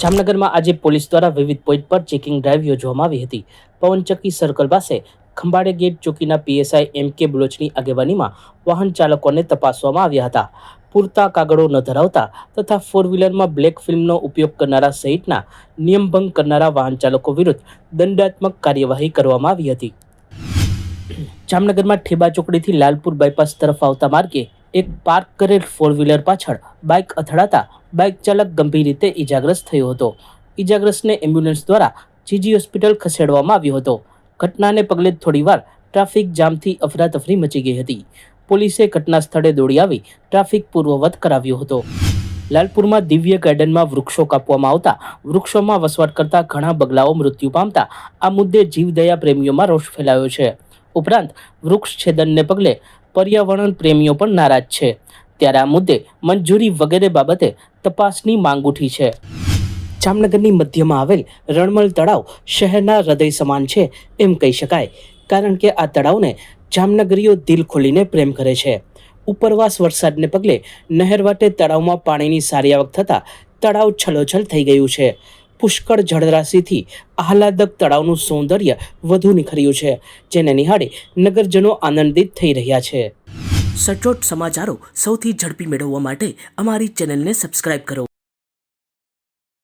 જામનગરમાં આજે પોલીસ દ્વારા વિવિધ પોઈન્ટ પર ચેકિંગ ડ્રાઈવ યોજવામાં આવી હતી। પવનચક્કી સર્કલ પાસે ખંભાળે ગેટ ચોકીના પીએસઆઈ એમ.કે. બલોચની આગેવાનીમાં વાહન ચાલકોને તપાસવામાં આવ્યા હતા। પૂરતા કાગળો ન ધરાવતા તથા ફોર વ્હીલરમાં બ્લેક ફિલ્મનો ઉપયોગ કરનારા સહિતના નિયમભંગ કરનારા વાહન ચાલકો વિરુદ્ધ દંડાત્મક કાર્યવાહી કરવામાં આવી હતી। જામનગરમાં ઠેબા ચોકડીથી લાલપુર બાયપાસ તરફ આવતા માર્ગે એક પાર્ક કરેલ ફોર વ્હીલર પાછળ બાઇક અથડાતા બાઇક ચાલક ગંભીર રીતે ઇજાગ્રસ્ત થયો હતો। ઇજાગ્રસ્તને એમ્બ્યુલન્સ દ્વારા જીજી હોસ્પિટલ ખસેડવામાં આવ્યો હતો। ઘટનાને પગલે થોડીવાર ટ્રાફિક જામથી અફરાતફરી મચી ગઈ હતી। પોલીસે ઘટના સ્થળે દોડી આવી ટ્રાફિક પૂર્વવત કરાવ્યો હતો। લાલપુરમાં દિવ્ય ગાર્ડનમાં વૃક્ષો કાપવામાં આવતા વૃક્ષોમાં વસવાટ કરતા ઘણા બગલાઓ મૃત્યુ પામતા આ મુદ્દે જીવદયા પ્રેમીઓમાં રોષ ફેલાયો છે। ઉપરાંત વૃક્ષ છેદનને પગલે પર્યાવરણ પ્રેમીઓ પણ નારાજ છે। ત્યારે આ મુદ્દે મંજૂરી વગેરે બાબતે તપાસની માંગ ઉઠી છે। જામનગરની મધ્યમાં આવેલ રણમલ તળાવ શહેરના હૃદય સમાન છે એમ કહી શકાય, કારણ કે આ તળાવને જામનગરીઓ દિલ ખોલીને પ્રેમ કરે છે। ઉપરવાસ વરસાદને પગલે નહેર વાટે તળાવમાં પાણીની સારી આવક થતાં તળાવ છલોછલ થઈ ગયું છે। પુષ્કળ જળરાશિથી આહલાદક તળાવનું સૌંદર્ય વધુ નિખર્યું છે, જેને નિહાળે નગરજનો આનંદિત થઈ રહ્યા છે। સચોટ સમાચારો સૌથી ઝડપી મેળવવા માટે અમારી ચેનલને સબસ્ક્રાઇબ કરો।